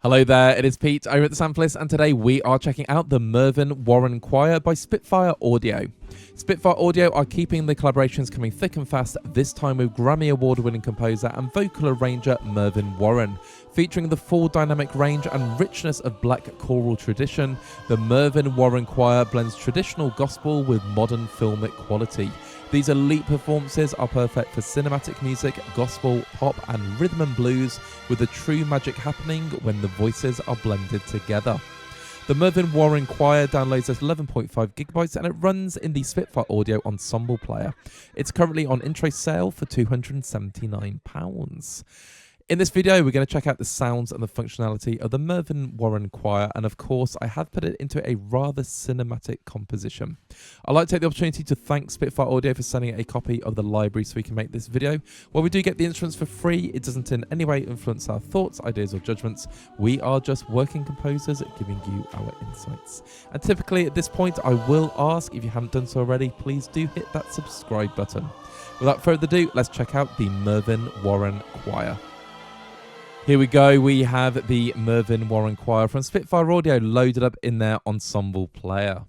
Hello there, it is Pete over at the Sampleist, and today we are checking out the Mervyn Warren Choir by Spitfire Audio. Spitfire Audio are keeping the collaborations coming thick and fast, this time with Grammy award-winning composer and vocal arranger Mervyn Warren. Featuring the full dynamic range and richness of black choral tradition, the Mervyn Warren Choir blends traditional gospel with modern filmic quality. These elite performances are perfect for cinematic music, gospel, pop and rhythm and blues, with the true magic happening when the voices are blended together. The Mervyn Warren Choir downloads at 11.5 gigabytes and it runs in the Spitfire Audio ensemble player. It's currently on intro sale for £279. In this video, we're going to check out the sounds and the functionality of the Mervyn Warren Choir, and of course, I have put it into a rather cinematic composition. I'd like to take the opportunity to thank Spitfire Audio for sending a copy of the library so we can make this video. While we do get the instruments for free, it doesn't in any way influence our thoughts, ideas or judgments. We are just working composers giving you our insights. And typically at this point, I will ask, if you haven't done so already, please do hit that subscribe button. Without further ado, let's check out the Mervyn Warren Choir. Here we go, we have the Mervyn Warren Choir from Spitfire Audio loaded up in their ensemble player.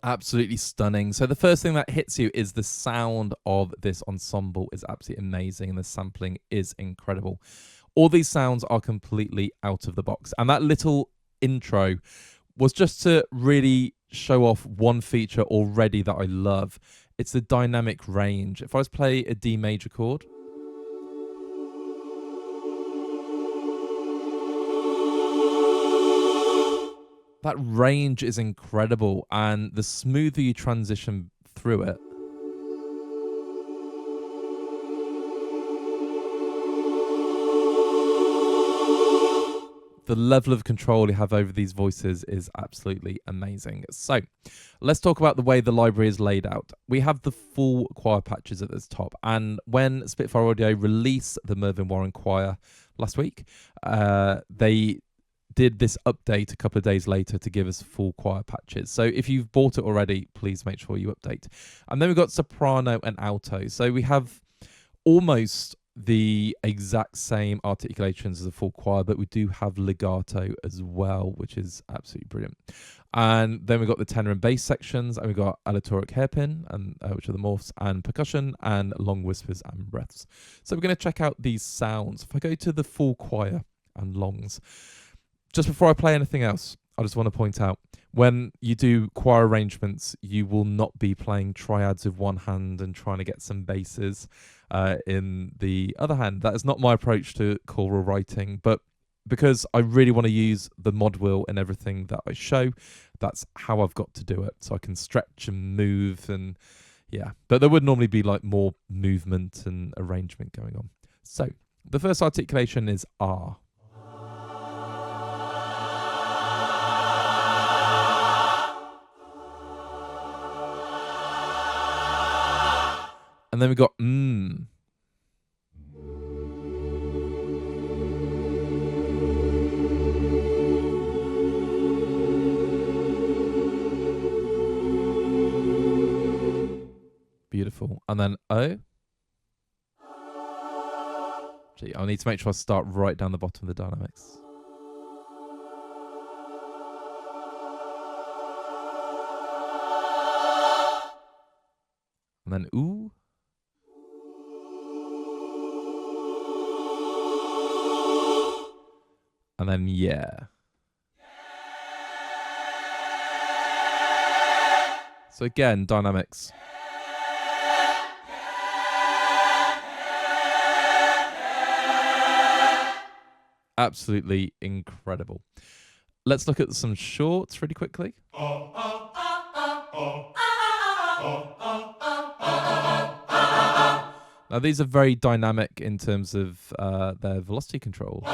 Absolutely stunning. So the first thing that hits you is the sound of this ensemble is absolutely amazing and the sampling is incredible. All these sounds are completely out of the box, and that little intro was just to really show off one feature already that I love. It's the dynamic range. If I was to play a D major chord, that range is incredible, and the smoother you transition through it, the level of control you have over these voices is absolutely amazing. So let's talk about the way the library is laid out. We have the full choir patches at the top, and when Spitfire Audio released the Mervyn Warren Choir last week, they did this update a couple of days later to give us full choir patches. So if you've bought it already, please make sure you update. And then we've got soprano and alto. So we have almost the exact same articulations as a full choir, but we do have legato as well, which is absolutely brilliant. And then we've got the tenor and bass sections, and we've got aleatoric hairpin, and which are the morphs, and percussion, and long whispers and breaths. So we're going to check out these sounds. If I go to the full choir and longs, just before I play anything else, I just want to point out, when you do choir arrangements, you will not be playing triads with one hand and trying to get some basses in the other hand. That is not my approach to choral writing, but because I really want to use the mod wheel in everything that I show, that's how I've got to do it. So I can stretch and move, and yeah, but there would normally be like more movement and arrangement going on. So the first articulation is R. And then we got Beautiful. And then O. Gee, I need to make sure I start right down the bottom of the dynamics. And then oo. And then yeah. So again, dynamics. Absolutely incredible. Let's look at some shorts really quickly. Now these are very dynamic in terms of their velocity control.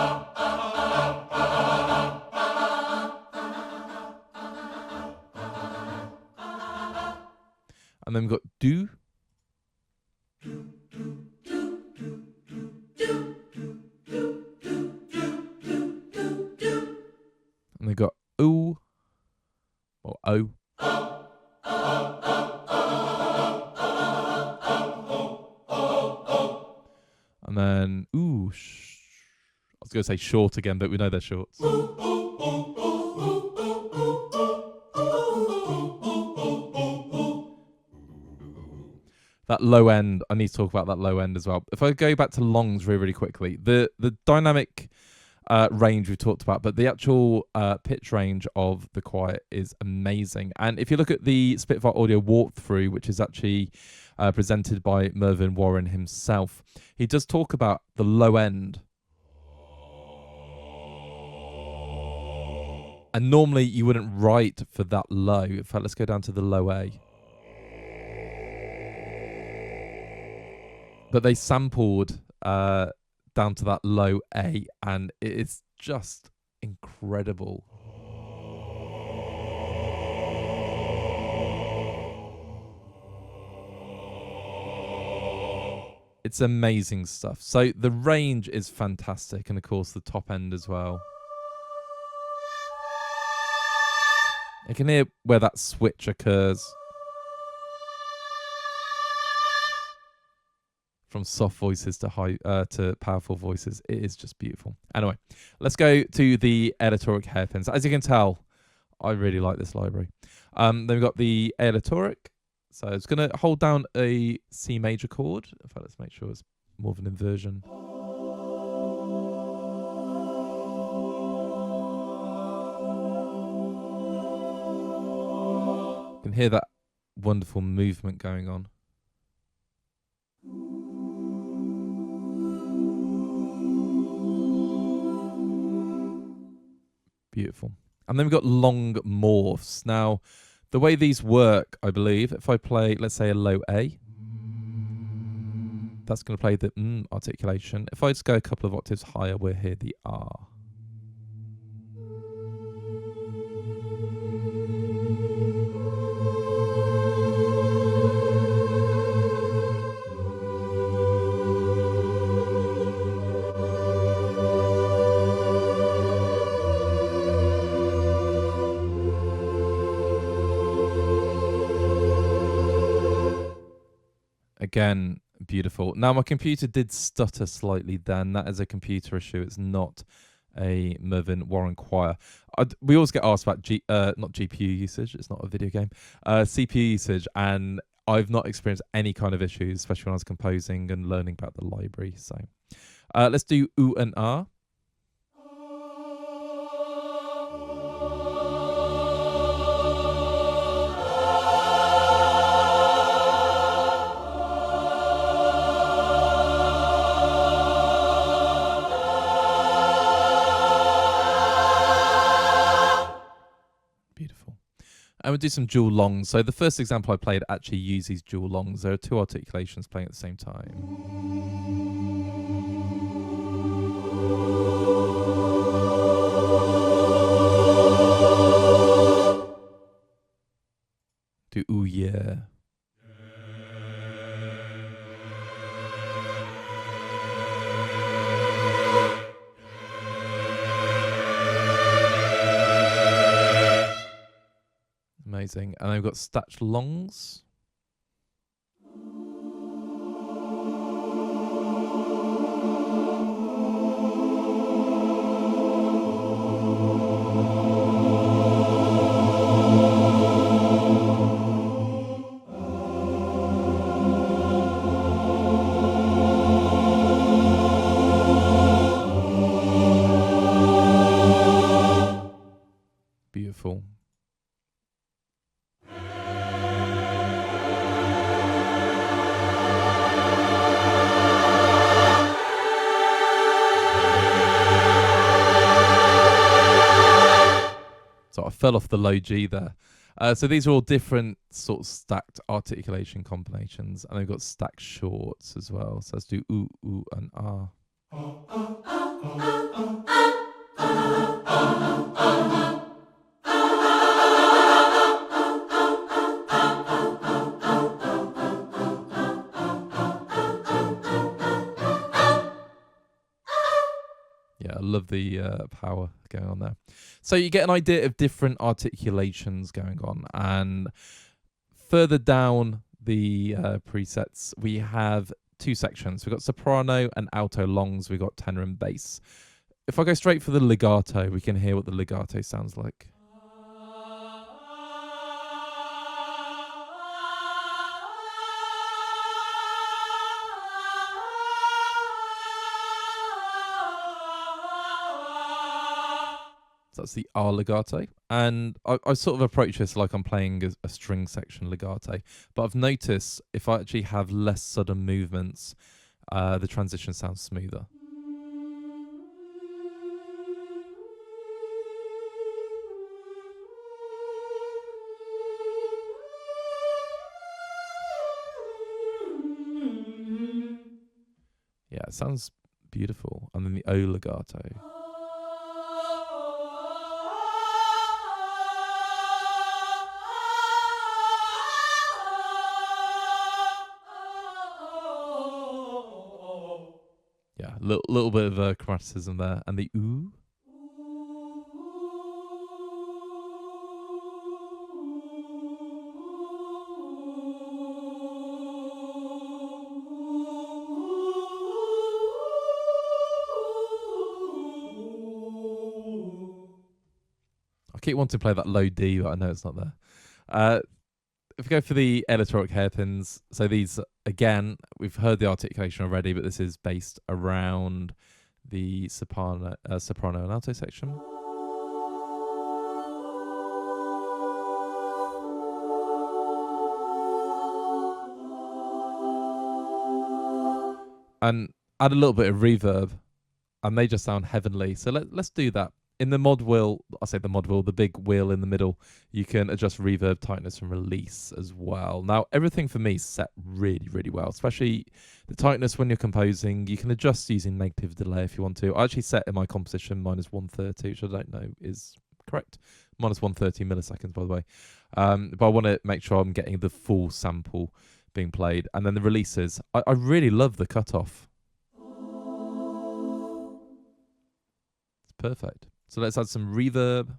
And then we've got do. And we've got ooh or oh. And then ooh. I was going to say short again, but we know they're shorts. That low end, I need to talk about that low end as well. If I go back to longs really, really quickly, the dynamic range we talked about, but the actual pitch range of the choir is amazing. And if you look at the Spitfire audio walkthrough, which is actually presented by Mervyn Warren himself, he does talk about the low end. And normally you wouldn't write for that low. In fact, let's go down to the low A. But they sampled down to that low A, and it's just incredible. It's amazing stuff. So the range is fantastic, and of course the top end as well. You can hear where that switch occurs. From soft voices to high to powerful voices. It is just beautiful. Anyway, let's go to the Electoric hairpins. As you can tell, I really like this library. Then we've got the Electoric. So it's going to hold down a C major chord. In fact, let's make sure it's more of an inversion. You can hear that wonderful movement going on. Beautiful. And then we've got long morphs. Now, the way these work, I believe, if I play, let's say, a low A, that's going to play the articulation. If I just go a couple of octaves higher, we'll hear the R. Again, beautiful. Now, my computer did stutter slightly then. That is a computer issue. It's not a Mervyn Warren Choir. We always get asked about not GPU usage. It's not a video game. CPU usage. And I've not experienced any kind of issues, especially when I was composing and learning about the library. So let's do ooh and ah. And we'll do some dual longs. So the first example I played actually uses dual longs. There are two articulations playing at the same time. Do ooh yeah. Amazing. And then we've got Statch longs. Beautiful. So I fell off the low G there. So these are all different sort of stacked articulation combinations, and they've got stacked shorts as well. So let's do ooh, ooh, and ah. Yeah, I love the power going on there. So you get an idea of different articulations going on, and further down the presets, we have two sections. We've got soprano and alto longs. We've got tenor and bass. If I go straight for the legato, we can hear what the legato sounds like. So that's the R legato. And I sort of approach this like I'm playing a string section legato. But I've noticed if I actually have less sudden movements, the transition sounds smoother. Yeah, it sounds beautiful. And then the O legato. Yeah, a little bit of chromaticism there. And the ooh. I keep wanting to play that low D, but I know it's not there. If we go for the electronic hairpins, so these, again, we've heard the articulation already, but this is based around the soprano and alto section. And add a little bit of reverb, and they just sound heavenly. So let's do that. In the mod wheel, the big wheel in the middle, you can adjust reverb, tightness, and release as well. Now, everything for me is set really, really well, especially the tightness when you're composing. You can adjust using negative delay if you want to. I actually set in my composition -130, which I don't know is correct. -130 milliseconds, by the way. But I want to make sure I'm getting the full sample being played. And then the releases. I really love the cutoff. It's perfect. So let's add some reverb.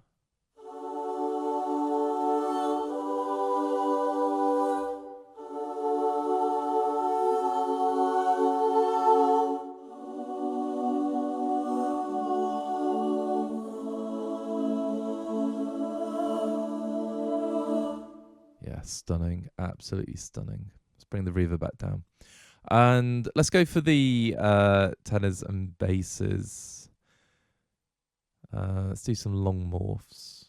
Yeah, stunning. Absolutely stunning. Let's bring the reverb back down. And let's go for the tenors and basses. Let's do some long morphs.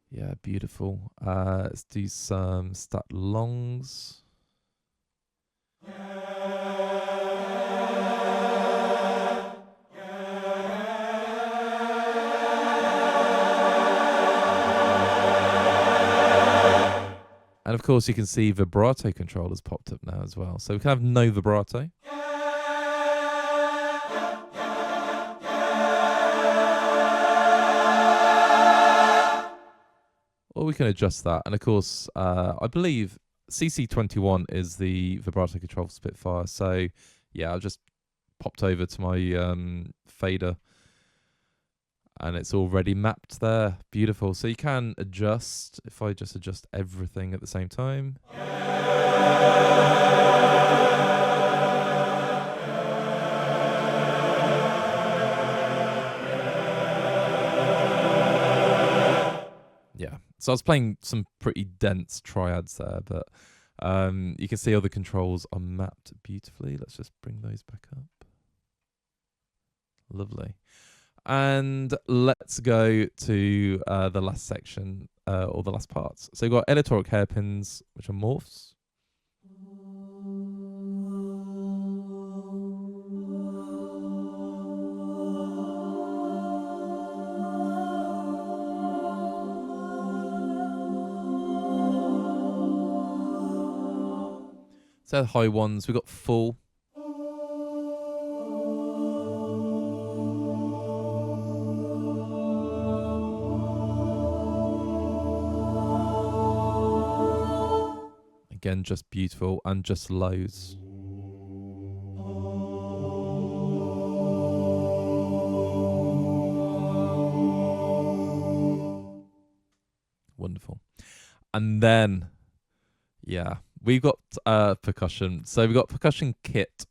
Yeah, beautiful. Let's do some stat longs. And of course, you can see vibrato control has popped up now as well. So we can have no vibrato. Or we can adjust that. And of course, I believe CC21 is the vibrato control for Spitfire. So yeah, I've just popped over to my fader. And it's already mapped there. Beautiful. So you can adjust, if I just adjust everything at the same time. Yeah. So I was playing some pretty dense triads there, but you can see all the controls are mapped beautifully. Let's just bring those back up. Lovely. And let's go to the last section, or the last parts. So you've got electronic hairpins, which are morphs. So the high ones, we've got full. Again, just beautiful, and just lows. Wonderful. And then, yeah, we've got percussion. So we've got percussion kit.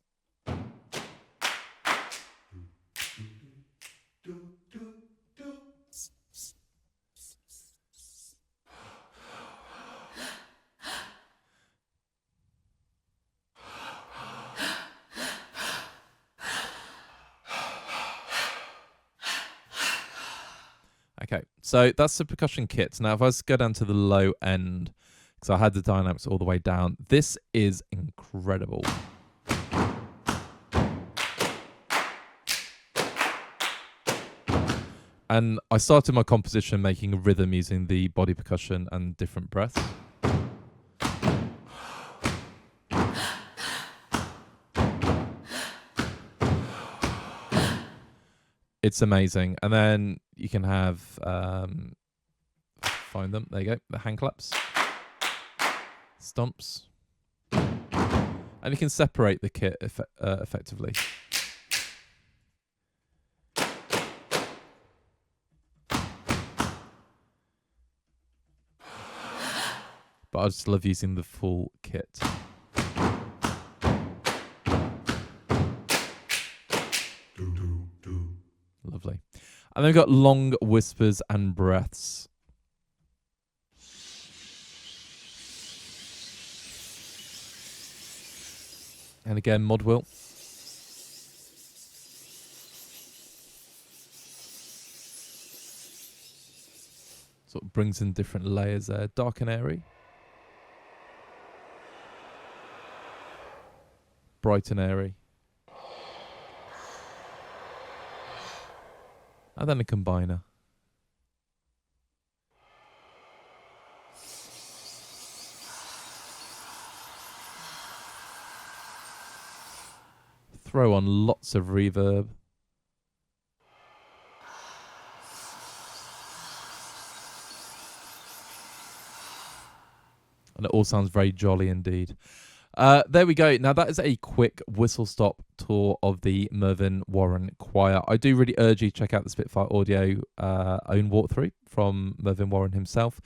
Okay, so that's the percussion kit. Now, if I go down to the low end, because I had the dynamics all the way down, this is incredible. And I started my composition making a rhythm using the body percussion and different breaths. It's amazing. And then you can have, find them, there you go, the hand claps, stomps. And you can separate the kit effectively. But I just love using the full kit. Lovely. And then we've got long whispers and breaths. And again, mod wheel. Sort of brings in different layers there. Dark and airy. Bright and airy. And then a combiner. Throw on lots of reverb. And it all sounds very jolly indeed. There we go. Now, that is a quick whistle-stop tour of the Mervyn Warren Choir. I do really urge you to check out the Spitfire Audio own walkthrough from Mervyn Warren himself.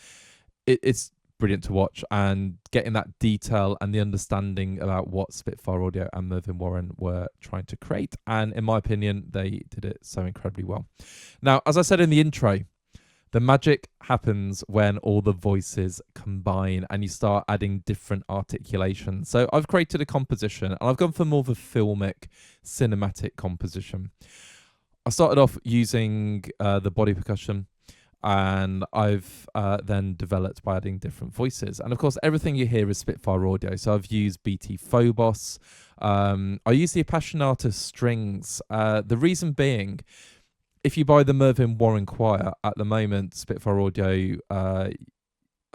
It's brilliant to watch, and getting that detail and the understanding about what Spitfire Audio and Mervyn Warren were trying to create. And in my opinion, they did it so incredibly well. Now, as I said in the intro, the magic happens when all the voices combine and you start adding different articulations. So I've created a composition, and I've gone for more of a filmic, cinematic composition. I started off using the body percussion, and I've then developed by adding different voices. And of course, everything you hear is Spitfire Audio. So I've used BT Phobos. I use the Appassionata strings. The reason being, if you buy the Mervyn Warren Choir at the moment, Spitfire Audio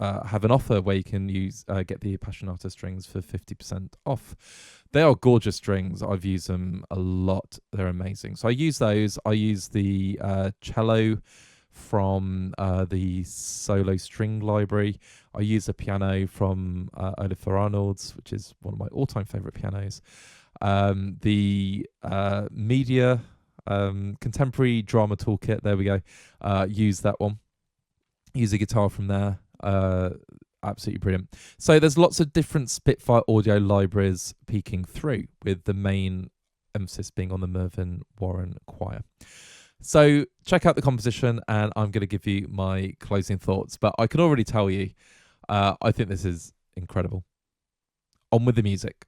have an offer where you can get the Appassionata strings for 50% off. They are gorgeous strings. I've used them a lot. They're amazing. So I use those. I use the cello from the solo string library. I use a piano from Olafur Arnalds, which is one of my all-time favorite pianos. The media contemporary drama toolkit, there we go. Use that one. Use a guitar from there. Absolutely brilliant. So there's lots of different Spitfire Audio libraries peeking through, with the main emphasis being on the Mervyn Warren Choir. So check out the composition, and I'm going to give you my closing thoughts. But I can already tell you, I think this is incredible. On with the music.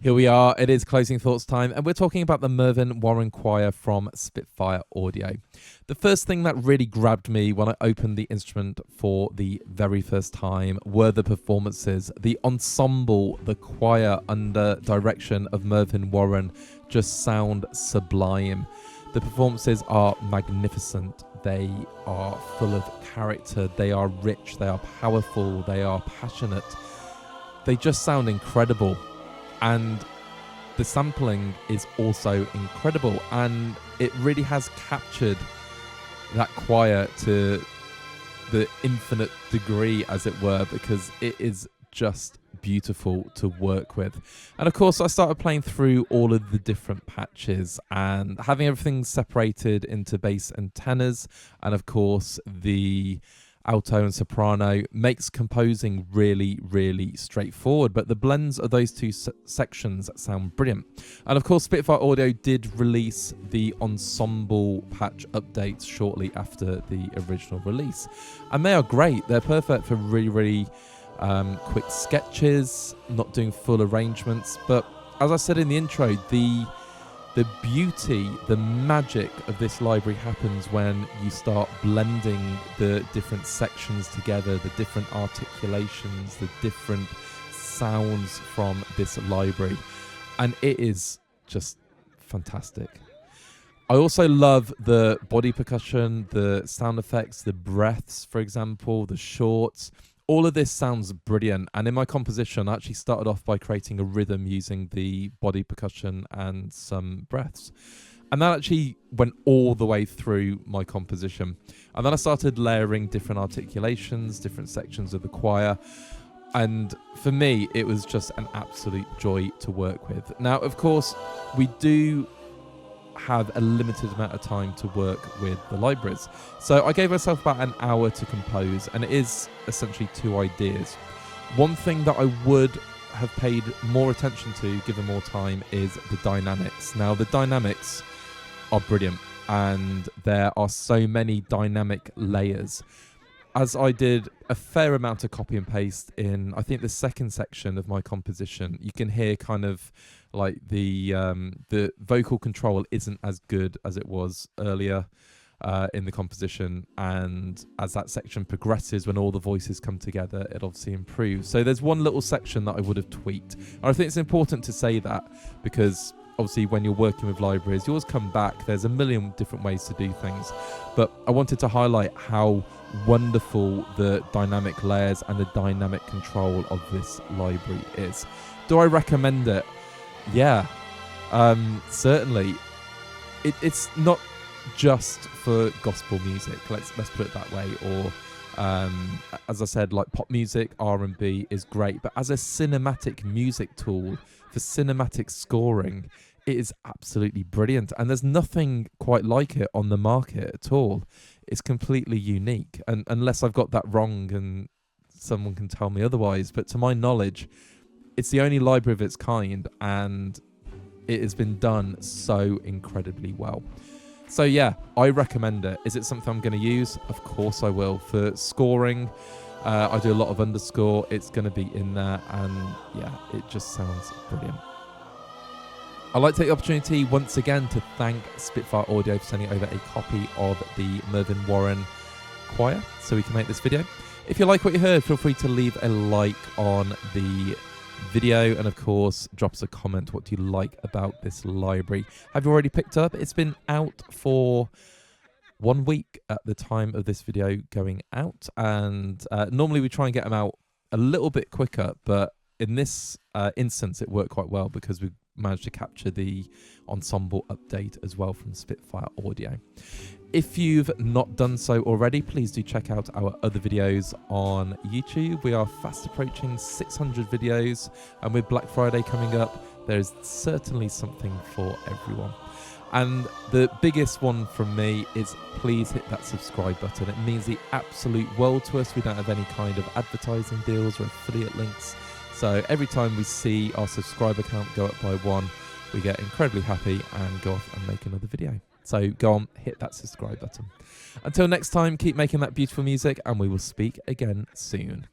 Here we are, it is closing thoughts time, and we're talking about the Mervyn Warren Choir from Spitfire Audio. The first thing that really grabbed me when I opened the instrument for the very first time were the performances. The ensemble, the choir under direction of Mervyn Warren, just sound sublime. The performances are magnificent. They are full of character, they are rich, they are powerful, they are passionate. They just sound incredible. And the sampling is also incredible, and it really has captured that choir to the infinite degree, as it were, because it is just beautiful to work with. And of course, I started playing through all of the different patches and having everything separated into bass and tenors, and of course the alto and soprano makes composing really, really straightforward, but the blends of those two sections sound brilliant. And of course, Spitfire Audio did release the ensemble patch updates shortly after the original release, and they are great. They're perfect for really, really quick sketches, not doing full arrangements. But as I said in the intro, the beauty, the magic of this library happens when you start blending the different sections together, the different articulations, the different sounds from this library. And it is just fantastic. I also love the body percussion, the sound effects, the breaths, for example, the shorts. All of this sounds brilliant, and in my composition I actually started off by creating a rhythm using the body percussion and some breaths, and that actually went all the way through my composition. And then I started layering different articulations, different sections of the choir, and for me it was just an absolute joy to work with. Now, of course, we do have a limited amount of time to work with the libraries, so I gave myself about an hour to compose, and it is essentially two ideas. One thing that I would have paid more attention to, given more time, is the dynamics. Now, the dynamics are brilliant, and there are so many dynamic layers. As I did a fair amount of copy and paste in, I think, the second section of my composition, you can hear kind of like the vocal control isn't as good as it was earlier in the composition, and as that section progresses, when all the voices come together, it obviously improves. So there's one little section that I would have tweaked, and I think it's important to say that, because obviously when you're working with libraries, you always come back, there's a million different ways to do things, but I wanted to highlight how wonderful the dynamic layers and the dynamic control of this library is. Do I recommend it? Yeah, certainly. It's not just for gospel music, let's put it that way, or as I said, like pop music, R&B is great, but as a cinematic music tool for cinematic scoring, it is absolutely brilliant, and there's nothing quite like it on the market at all. It's completely unique, and unless I've got that wrong and someone can tell me otherwise, but to my knowledge, it's the only library of its kind, and it has been done so incredibly well. So yeah, I recommend it. Is it something I'm going to use? Of course I will. For scoring, I do a lot of underscore. It's going to be in there, and yeah, it just sounds brilliant. I'd like to take the opportunity once again to thank Spitfire Audio for sending over a copy of the Mervyn Warren Choir so we can make this video. If you like what you heard, feel free to leave a like on the video, and of course drop us a comment. What do you like about this library? Have you already picked up? It's been out for 1 week at the time of this video going out, and normally we try and get them out a little bit quicker, but in this instance it worked quite well because we managed to capture the ensemble update as well from Spitfire Audio. If you've not done so already, please do check out our other videos on YouTube. We are fast approaching 600 videos, and with Black Friday coming up, there's certainly something for everyone. And the biggest one from me is please hit that subscribe button. It means the absolute world to us. We don't have any kind of advertising deals or affiliate links. So every time we see our subscriber count go up by 1, we get incredibly happy and go off and make another video. So go on, hit that subscribe button. Until next time, keep making that beautiful music, and we will speak again soon.